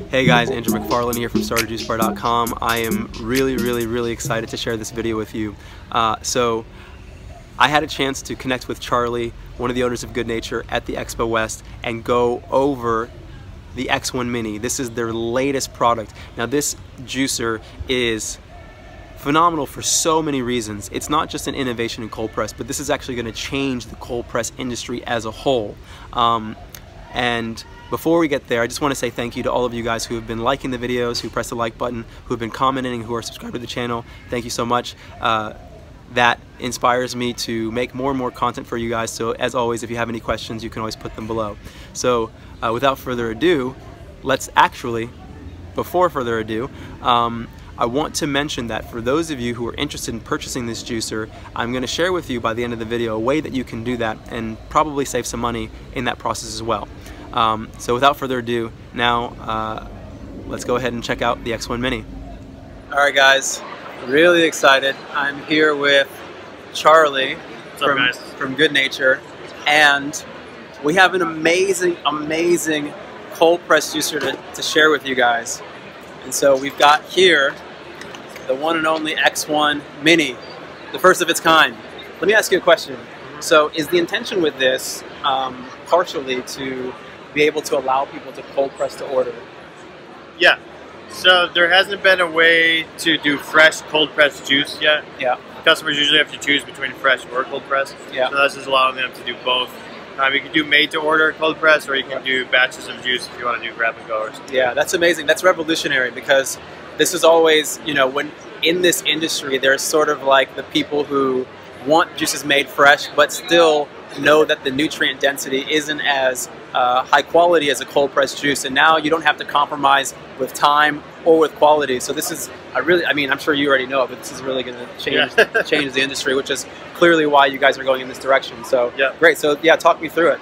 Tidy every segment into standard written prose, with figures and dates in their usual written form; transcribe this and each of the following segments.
Hey guys, Andrew McFarlane here from StartAJuiceBar.com. I am really excited to share this video with you. So I had a chance to connect with Charlie, one of the owners of Goodnature, at the Expo West and go over the X-1 Mini. This is their latest product. Now this juicer is phenomenal for so many reasons. It's not just an innovation in cold press, but this is actually going to change the cold press industry as a whole. And before we get there, I just want to say thank you to all of you guys who have been liking the videos, who pressed the like button, who have been commenting, who are subscribed to the channel. Thank you so much. That inspires me to make more and more content for you guys. So as always, if you have any questions, you can always put them below. So without further ado, before further ado, I want to mention that for those of you who are interested in purchasing this juicer, I'm going to share with you by the end of the video a way that you can do that and probably save some money in that process as well. So without further ado, now let's go ahead and check out the X-1 Mini. Alright guys, really excited. I'm here with Charlie from Goodnature, and we have an amazing cold press juicer to share with you guys. And so we've got here the one and only X-1 Mini, the first of its kind. Let me ask you a question. So is the intention with this partially to be able to allow people to cold press to order? Yeah. So there hasn't been a way to do fresh cold press juice yet. Yeah. Customers usually have to choose between fresh or cold press. Yeah. So this is allowing them to do both. You can do made to order cold press, or you can do batches of juice if you want to do grab and go or something. Yeah, that's amazing. That's revolutionary, because this is always, you know, when in this industry, there's sort of like the people who want juices made fresh, but still know that the nutrient density isn't as high quality as a cold pressed juice, and now you don't have to compromise with time or with quality. So this is, I mean, I'm sure you already know, but this is really going to change change the industry, which is clearly why you guys are going in this direction. So yeah, great. So yeah, talk me through it.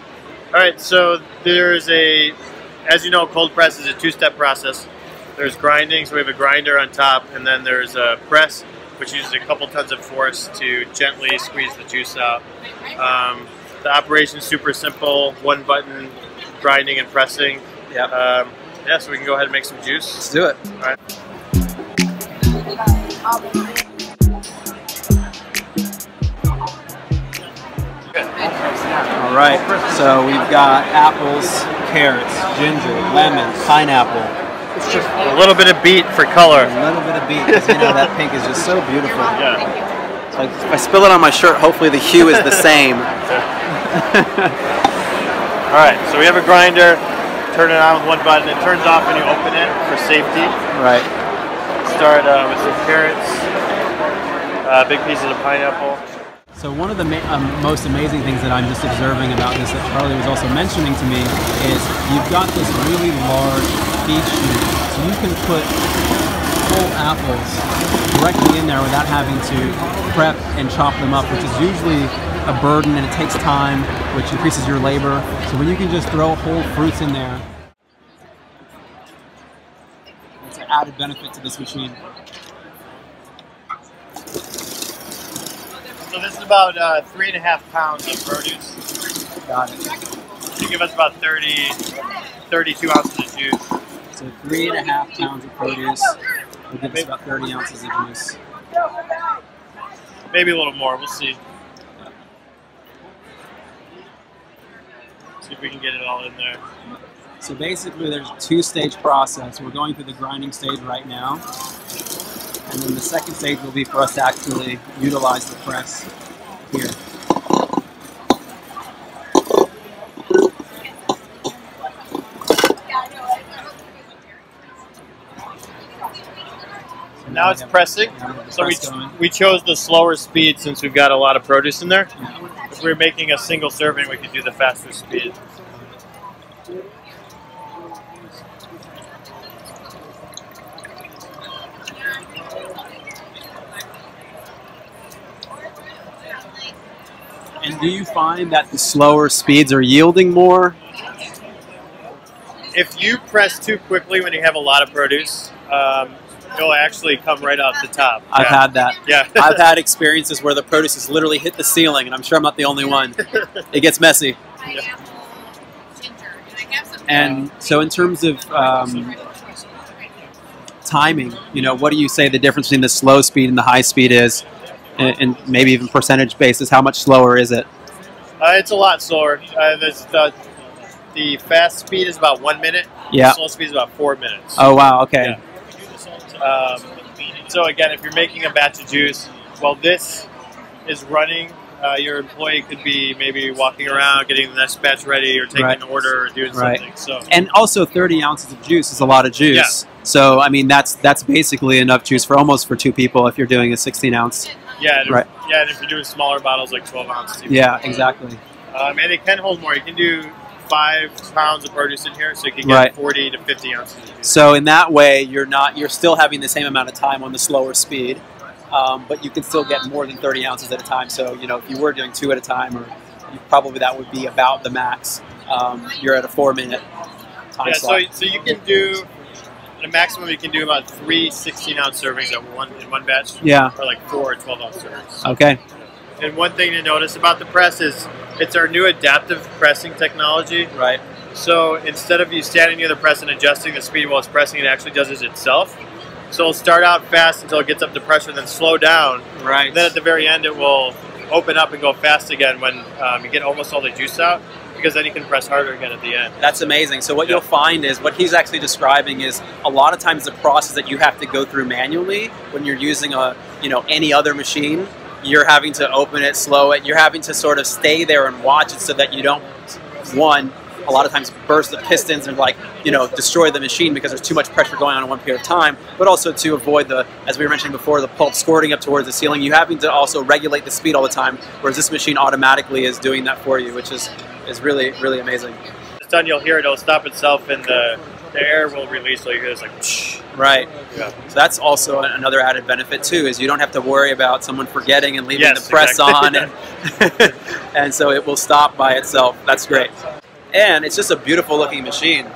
All right. So there's as you know, cold press is a two-step process. There's grinding, so we have a grinder on top, and then there's a press, which uses a couple tons of force to gently squeeze the juice out. The operation is super simple, one button, grinding and pressing. Yeah. Yeah, so we can go ahead and make some juice. Let's do it. All right. All right, so we've got apples, carrots, ginger, lemon, pineapple. It's just a little bit of beet for color. A little bit of beet, because you know that pink is just so beautiful. Yeah. So if I spill it on my shirt, hopefully the hue is the same. All right, so we have a grinder. Turn it on with one button. It turns off when you open it for safety. Right. Start with some carrots, big pieces of pineapple. So one of the most amazing things that I'm just observing about this, that Charlie was also mentioning to me, is you've got this really large feed chute, so you can put whole apples directly in there without having to prep and chop them up, which is usually a burden and it takes time, which increases your labor. So when you can just throw whole fruits in there, it's an added benefit to this machine. So this is about 3.5 pounds of produce. Got it. You give us about 32 ounces of juice. So 3.5 pounds of produce will give us about 30 ounces of juice. Maybe a little more, we'll see. See if we can get it all in there. So basically there's a two-stage process. We're going through the grinding stage right now. And then the second stage will be for us to actually utilize the press here. Now it's pressing. So we chose the slower speed since we've got a lot of produce in there. If we were making a single serving, we could do the faster speed. And do you find that the slower speeds are yielding more? If you press too quickly when you have a lot of produce, it'll actually come right out the top. I've had that. Yeah. I've had experiences where the produce has literally hit the ceiling, and I'm sure I'm not the only one. It gets messy. Yeah. And so in terms of timing, you know, what do you say the difference between the slow speed and the high speed is? And maybe even percentage basis, how much slower is it? It's a lot slower. The fast speed is about 1 minute. Yeah. The slow speed is about 4 minutes. Oh, wow. Okay. Yeah. So again, if you're making a batch of juice, while this is running, your employee could be maybe walking around, getting the next batch ready, or taking an order, or doing something. So. And also 30 ounces of juice is a lot of juice. Yeah. So, I mean, that's basically enough juice for almost for 2 people if you're doing a 16 ounce. Yeah, and right. Yeah, and if you're doing smaller bottles, like 12 ounces. Yeah, exactly. And it can hold more. You can do 5 pounds of produce in here, so you can get 40 to 50 ounces of juice. So in that way, you're still having the same amount of time on the slower speed, but you can still get more than 30 ounces at a time. So, you know, if you were doing 2 at a time, or probably that would be about the max. You're at a 4-minute time slot. So you can do, the maximum you can do about 3 16-ounce servings in one batch. Yeah. Or like 4 12-ounce servings. Okay. And one thing to notice about the press is it's our new adaptive pressing technology. Right. So instead of you standing near the press and adjusting the speed while it's pressing, it actually does it itself. So it'll start out fast until it gets up to pressure, then slow down. Right. And then at the very end, it will open up and go fast again when you get almost all the juice out, because then you can press harder again at the end. That's amazing. So what you'll find is, what he's actually describing is a lot of times the process that you have to go through manually when you're using any other machine. You're having to open it, slow it. You're having to sort of stay there and watch it so that you don't, a lot of times burst the pistons and destroy the machine because there's too much pressure going on in one period of time, but also to avoid as we were mentioning before, the pulp squirting up towards the ceiling. You having to also regulate the speed all the time, whereas this machine automatically is doing that for you, which is really, really amazing. It's done, you'll hear it'll stop itself and the air will release, so you hear this like psh. Right. Yeah. So that's also another added benefit too, is you don't have to worry about someone forgetting and leaving the press on, and so it will stop by itself. That's great. And it's just a beautiful looking machine.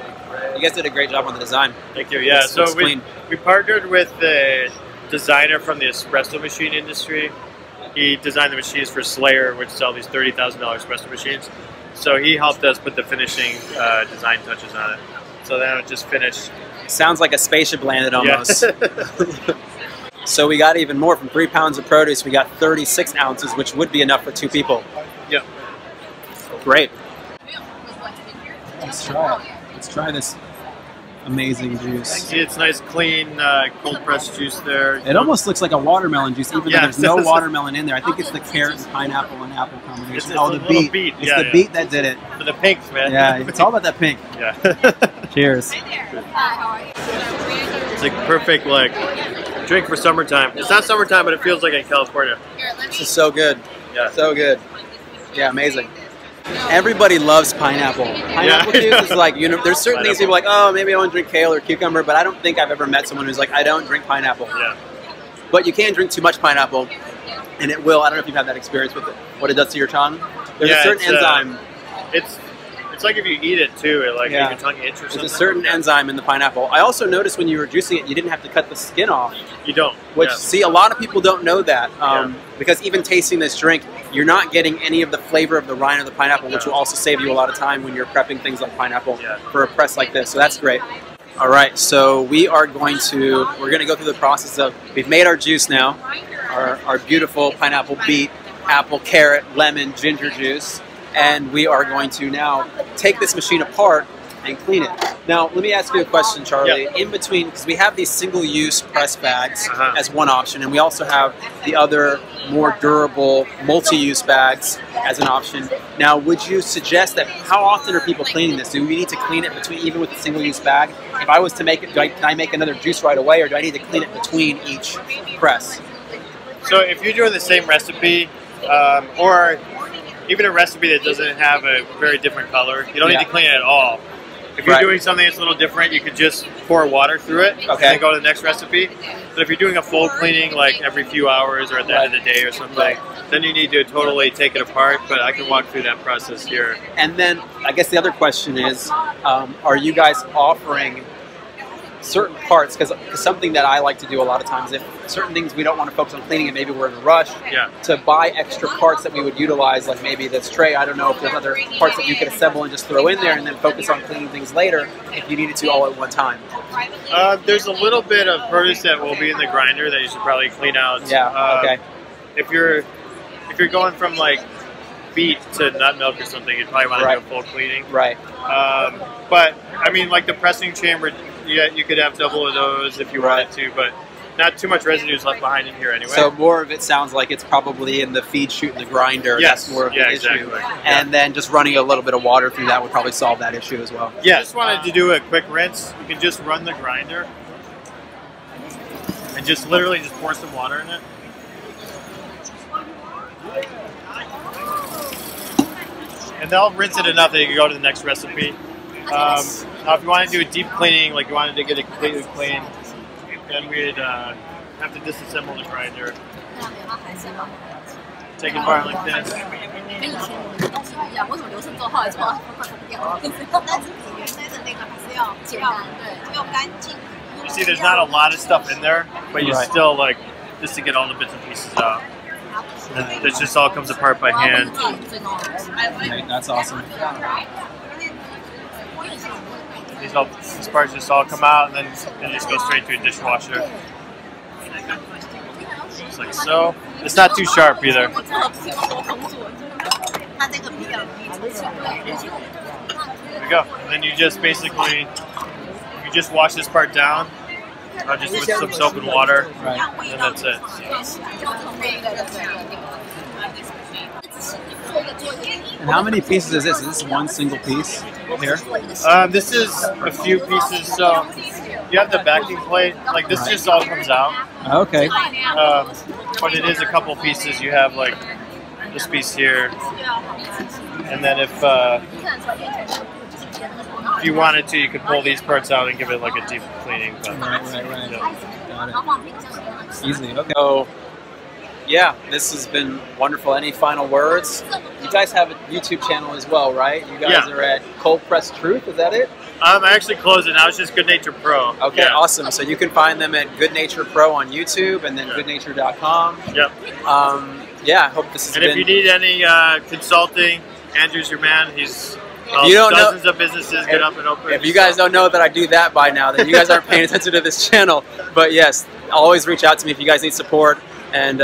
You guys did a great job on the design. Thank you. Yeah, so we partnered with the designer from the espresso machine industry. He designed the machines for Slayer, which sell these $30,000 espresso machines. So he helped us put the finishing design touches on it. So then it just finished. Sounds like a spaceship landed almost. Yeah. So we got even more. From 3 pounds of produce, we got 36 ounces, which would be enough for 2 people. Yeah. Great. Let's try it. Let's try this amazing juice. See, it's nice, clean, cold pressed juice there. It almost looks like a watermelon juice, even though there's no watermelon in there. I think it's the carrot and pineapple and apple combination. It's the beet. It's the beet that did it. For the pinks, man. Yeah, it's all about that pink. Yeah. Cheers. It's like perfect, drink for summertime. It's not summertime, but it feels like in California. This is so good. Yeah. So good. Yeah, amazing. Everybody loves pineapple. Pineapple juice is like, there's certain things people are like, oh, maybe I don't drink kale or cucumber, but I don't think I've ever met someone who's like, I don't drink pineapple. Yeah. But you can drink too much pineapple, and it will, I don't know if you've had that experience with it, what it does to your tongue. There's a certain enzyme. It's like if you eat it too, it makes your tongue itch or something. There's a certain enzyme in the pineapple. I also noticed when you were juicing it, you didn't have to cut the skin off. You don't. Which, see, a lot of people don't know that. Because even tasting this drink, you're not getting any of the flavor of the rind of the pineapple, which will also save you a lot of time when you're prepping things like pineapple for a press like this. So that's great. All right, so we're going to go through the process of, we've made our juice now, our beautiful pineapple, beet, apple, carrot, lemon, ginger juice. And we are going to now take this machine apart and clean it. Now, let me ask you a question, Charlie. Yep. In between, because we have these single-use press bags as one option, and we also have the other more durable multi-use bags as an option. Now, would you suggest that, how often are people cleaning this? Do we need to clean it between, even with a single-use bag? If I was to make it, can I make another juice right away, or do I need to clean it between each press? So if you're doing the same recipe, or even a recipe that doesn't have a very different color, you don't need to clean it at all. If you're doing something that's a little different, you could just pour water through it and then go to the next recipe. But if you're doing a full cleaning like every few hours or at the end of the day or something, then you need to totally take it apart. But I can walk through that process here. And then I guess the other question is, are you guys offering certain parts, because something that I like to do a lot of times, if certain things we don't want to focus on cleaning and maybe we're in a rush, to buy extra parts that we would utilize, like maybe this tray. I don't know if there's other parts that you could assemble and just throw in there and then focus on cleaning things later if you needed to all at one time. There's a little bit of produce that will be in the grinder that you should probably clean out. Okay. If you're going from like beet to nut milk or something, you'd probably want to do a full cleaning. Right. But I mean, like the pressing chamber, you could have double of those if you wanted to, but not too much residue is left behind in here anyway. So more of it sounds like it's probably in the feed chute in the grinder. Yes. That's more of the issue. Exactly. And then just running a little bit of water through that would probably solve that issue as well. Yeah. Just wanted to do a quick rinse. You can just run the grinder and just literally just pour some water in it. And they'll rinse it enough that you can go to the next recipe. Now, if you want to do a deep cleaning, like you wanted to get it completely clean, then we'd have to disassemble the grinder. Take it apart like this. You see, there's not a lot of stuff in there, but you still like just to get all the bits and pieces out. And it just all comes apart by hand. Okay, that's awesome. These parts just all come out, and then they just go straight to a dishwasher. Just like so. It's not too sharp either. There we go. And then you just basically, you just wash this part down, just with some soap and water, and that's it. And how many pieces is this? Is this one single piece here? This is a few pieces. So you have the backing plate. Like this just all comes out. Okay. But it is a couple pieces. You have like this piece here, and then if you wanted to, you could pull these parts out and give it like a deep cleaning. But, Right. Got it. Easy. Okay. So, yeah, this has been wonderful. Any final words? You guys have a YouTube channel as well, right? You guys are at Cold Press Truth, is that it? I actually closed it now. It's just Goodnature Pro. Okay, awesome. So you can find them at Goodnature Pro on YouTube and then Goodnature.com. Yep. Yeah, I hope this has been... And if you need any consulting, Andrew's your man. He's dozens of businesses get up and open. If you guys don't know that I do that by now, then you guys aren't paying attention to this channel. But yes, always reach out to me if you guys need support and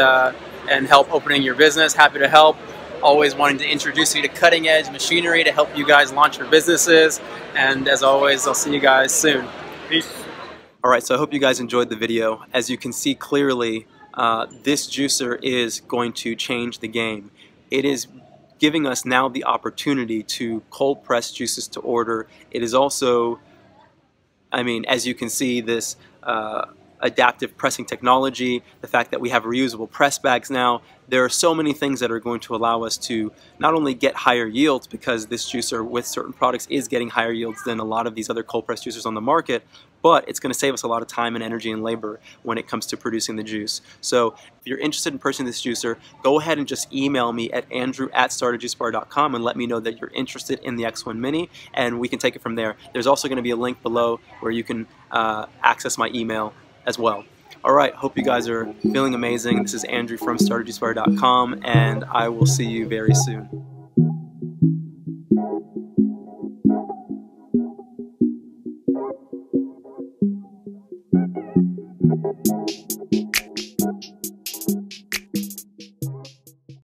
help opening your business. Happy to help. Always wanting to introduce you to cutting edge machinery to help you guys launch your businesses. And as always, I'll see you guys soon. Peace. Alright, so I hope you guys enjoyed the video. As you can see clearly, this juicer is going to change the game. It is giving us now the opportunity to cold press juices to order. It is also, I mean, as you can see, this adaptive pressing technology, the fact that we have reusable press bags now. There are so many things that are going to allow us to not only get higher yields, because this juicer with certain products is getting higher yields than a lot of these other cold press juicers on the market, but it's going to save us a lot of time and energy and labor when it comes to producing the juice. So if you're interested in purchasing this juicer, go ahead and just email me at andrew@StartAJuiceBar.com and let me know that you're interested in the X-1 Mini, and we can take it from there. There's also going to be a link below where you can access my email as well. Alright, hope you guys are feeling amazing. This is Andrew from StartAJuiceBar.com, and I will see you very soon.